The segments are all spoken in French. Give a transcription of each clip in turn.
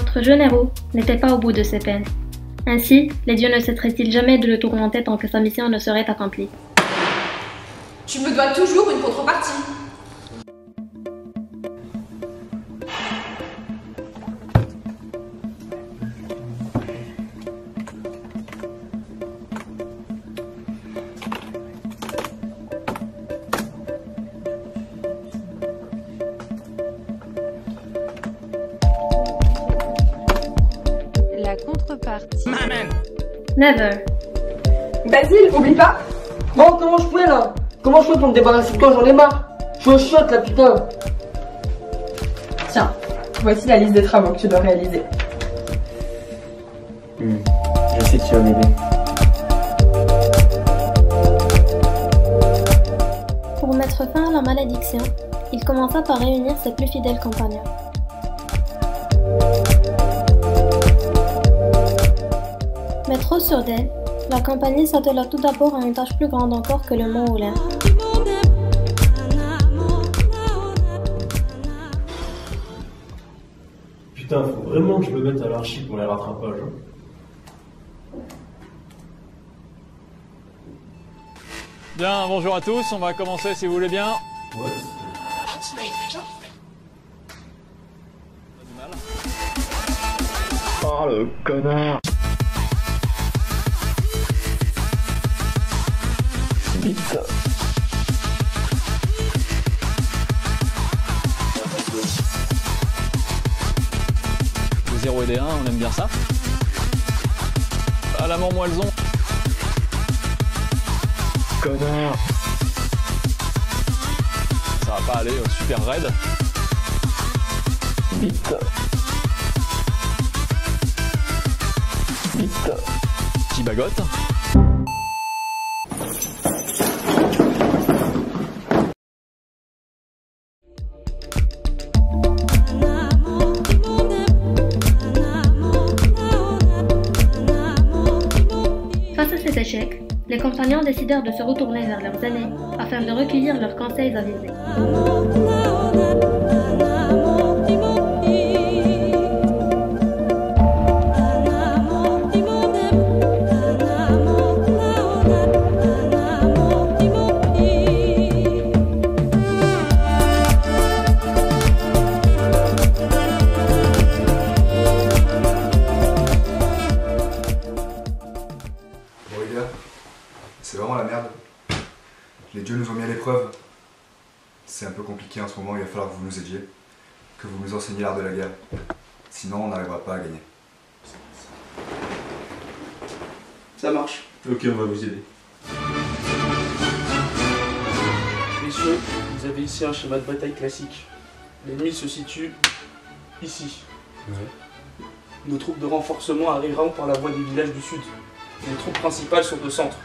Notre jeune héros n'était pas au bout de ses peines. Ainsi, les dieux ne cesseraient-ils jamais de le tourmenter tant que sa mission ne serait accomplie. Tu me dois toujours une contrepartie. La contrepartie. Never. Basile, oublie pas. Bon, comment je fais là? Comment je fais pour me débarrasser de toi? J'en ai marre. Je suis au chiotte là, putain. Tiens, voici la liste des travaux que tu dois réaliser. Je sais que tu vas m'aider. Pour mettre fin à la malédiction, il commença par réunir ses plus fidèles compagnons. Mais trop sûr d'elle, la compagnie s'attela tout d'abord à une tâche plus grande encore que le mont Oulin. Putain, faut vraiment que je me mette à l'archi pour les rattrapages. Bien, bonjour à tous, on va commencer si vous voulez bien. Ouais. Oh le connard. Putain. Le 0 et des 1, on aime bien ça. À la mort moelson. Connard. Ça va pas aller, super raide. Putain. Putain. Petit bagotte. Face à cet échec, les compagnons décidèrent de se retourner vers leurs aînés afin de recueillir leurs conseils avisés. Bon les gars, c'est vraiment la merde. Les dieux nous ont mis à l'épreuve. C'est un peu compliqué en ce moment, il va falloir que vous nous aidiez, que vous nous enseigniez l'art de la guerre. Sinon on n'arrivera pas à gagner. Ça marche. Ok, on va vous aider. Messieurs, vous avez ici un schéma de bataille classique. L'ennemi se situe ici. Ouais. Nos troupes de renforcement arriveront par la voie des villages du sud. Les troupes principales sont au centre.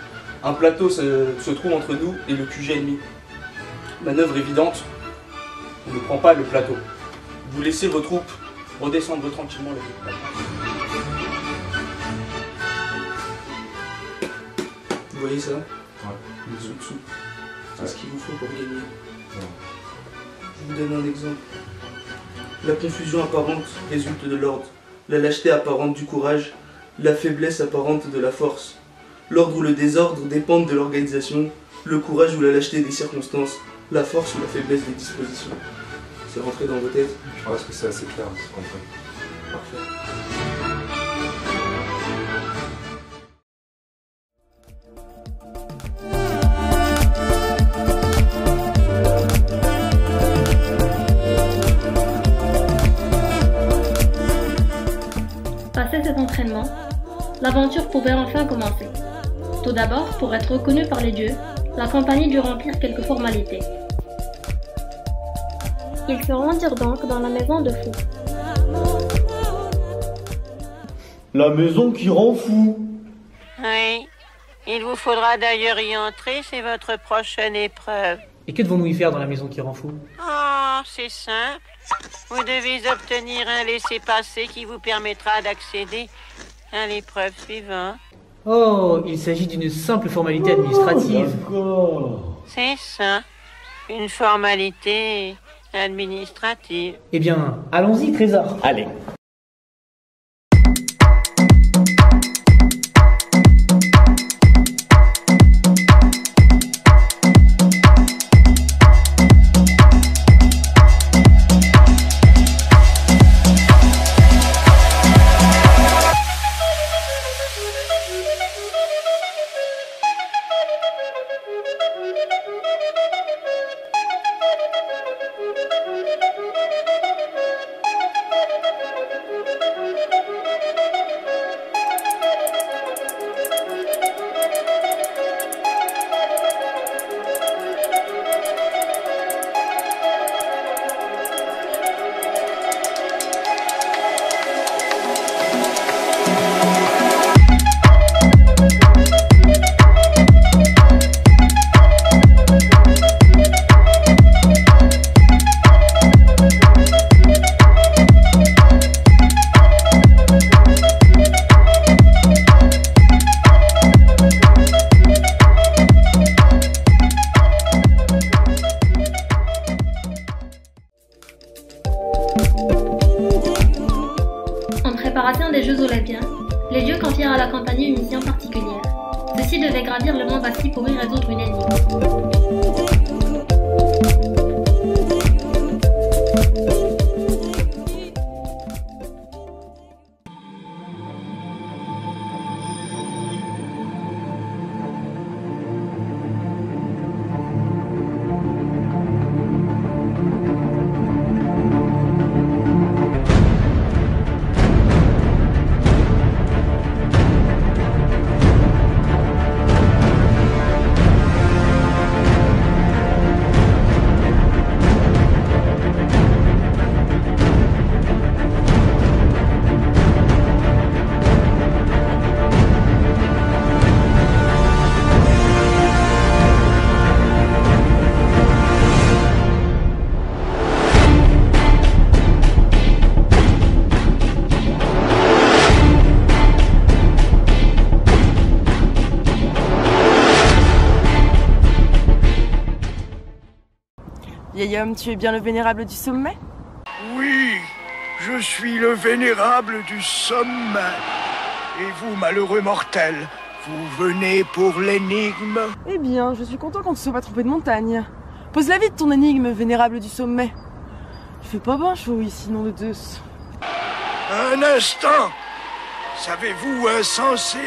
Un plateau se trouve entre nous et le QG ennemi. Manœuvre évidente, on ne prend pas le plateau. Vous laissez vos troupes redescendre tranquillement le plateau. Vous voyez ça? Ouais. Dessous. C'est ce qu'il vous faut pour gagner. Je vous donne un exemple. La confusion apparente résulte de l'ordre. La lâcheté apparente du courage. La faiblesse apparente de la force. L'ordre ou le désordre dépendent de l'organisation. Le courage ou la lâcheté des circonstances. La force ou la faiblesse des dispositions. C'est rentré dans vos têtes? Je pense que c'est assez clair, c'est compris. Parfait. Passé cet entraînement, l'aventure pouvait enfin commencer. Tout d'abord, pour être reconnue par les dieux, la compagnie dut remplir quelques formalités. Ils se rendirent donc dans la maison de Fou. La maison qui rend fou. Oui. Il vous faudra d'ailleurs y entrer, c'est votre prochaine épreuve. Et que devons-nous y faire dans la maison qui rend fou? Oh, c'est simple. Vous devez obtenir un laissez-passer qui vous permettra d'accéder à l'épreuve suivante. Oh, il s'agit d'une simple formalité administrative. D'accord. C'est ça. Une formalité administrative. Eh bien, allons-y, Trésor. Allez. préparation des Jeux olympiens, les dieux confièrent à la compagnie une mission particulière. Ceux-ci devaient gravir le mont Basti pour y résoudre une énigme. Vieil homme, tu es bien le vénérable du sommet? Oui, je suis le vénérable du sommet. Et vous, malheureux mortel, vous venez pour l'énigme? Eh bien, je suis content qu'on ne se soit pas trompé de montagne. Pose-la vite ton énigme, vénérable du sommet. Il fait pas bien chaud ici, nom de Zeus. Un instant! Savez-vous, insensé,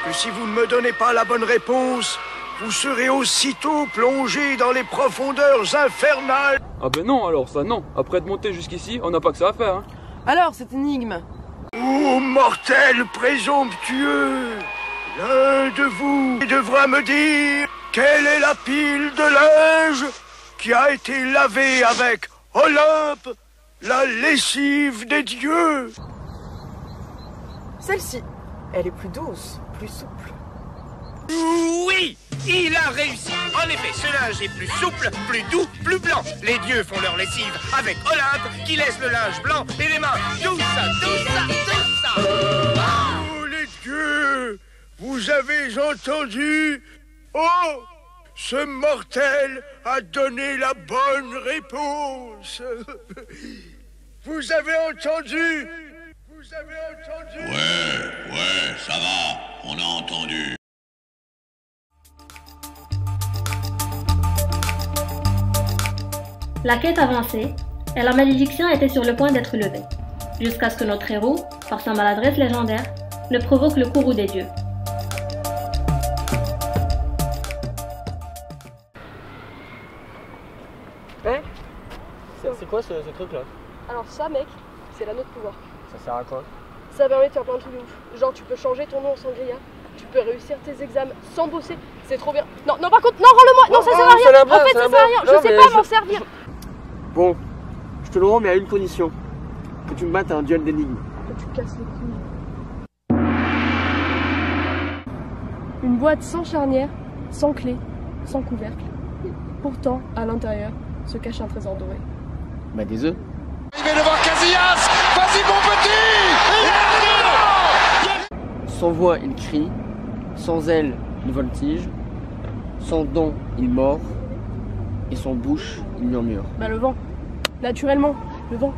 que si vous ne me donnez pas la bonne réponse, vous serez aussitôt plongé dans les profondeurs infernales? Ah ben non alors, ça non. Après de monter jusqu'ici, on n'a pas que ça à faire. Hein. Alors, cette énigme? Ô mortel présomptueux, l'un de vous devra me dire quelle est la pile de linge qui a été lavée avec Olympe, la lessive des dieux. Celle-ci, elle est plus douce, plus souple. Oui, il a réussi. En effet, ce linge est plus souple, plus doux, plus blanc. Les dieux font leur lessive avec Olympe qui laisse le linge blanc et les mains. Tout ça, tout ça, tout ça. Oh, les dieux, vous avez entendu? Oh, ce mortel a donné la bonne réponse. Vous avez entendu? Vous avez entendu? Ouais, ça va, on a entendu. La quête avançait, et la malédiction était sur le point d'être levée, jusqu'à ce que notre héros, par sa maladresse légendaire, ne provoque le courroux des dieux. Hein? C'est quoi ce truc-là? Alors ça, mec, c'est l'anneau de pouvoir. Ça sert à quoi? Ça permet de faire plein de trucs de ouf. Genre, tu peux changer ton nom en sangria, tu peux réussir tes examens sans bosser, c'est trop bien. Non, par contre, non, rends-le-moi. Non, ça sert à rien. En fait, ça sert à rien. Je sais pas m'en servir. Bon, je te le rends, mais à une condition. Que tu me battes à un duel d'énigmes. Que tu casses les couilles. Une boîte sans charnière, sans clé, sans couvercle. Pourtant, à l'intérieur, se cache un trésor doré. Bah des œufs. Il va devant Casillas. Vas-y mon petit. Sans voix, il crie. Sans aile, il voltige. Sans dents, il mord. Et sans bouche, il murmure. Bah le vent. Naturellement, le vent.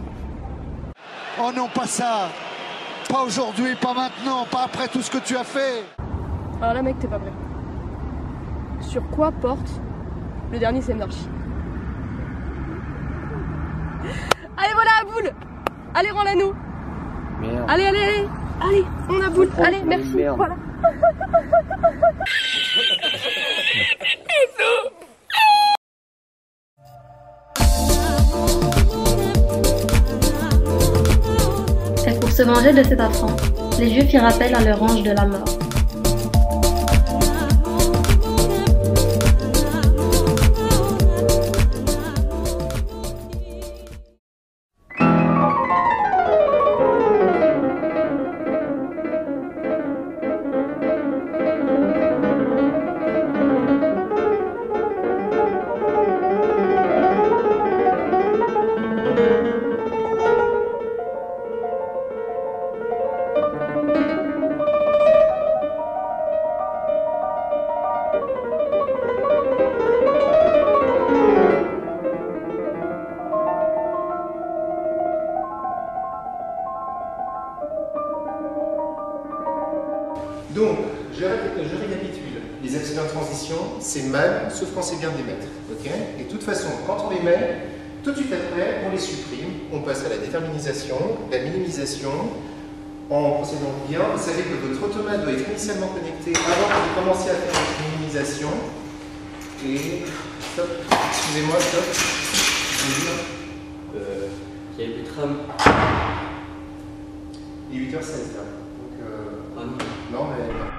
Oh non, pas ça. Pas aujourd'hui, pas maintenant, pas après tout ce que tu as fait. Alors là, mec, t'es pas prêt. Sur quoi porte le dernier Senarchi? Allez, voilà la boule. Allez, rends-la nous. Merde. Allez, on a boule. Allez, merci. Merde. Voilà. Et pour se venger de cet affront, les dieux firent appel à leur ange de la mort. Donc, je récapitule. Les accidents de transition, c'est mal, sauf quand c'est bien des mètres. Okay, et de toute façon, quand on les met, tout de suite après, on les supprime. On passe à la déterminisation, la minimisation. En procédant bien, vous savez que votre automate doit être initialement connecté avant que vous commenciez à faire votre minimisation. Et stop, excusez-moi, stop. Il y a plus de tram. Il est 8h16 là. Donc, non mais.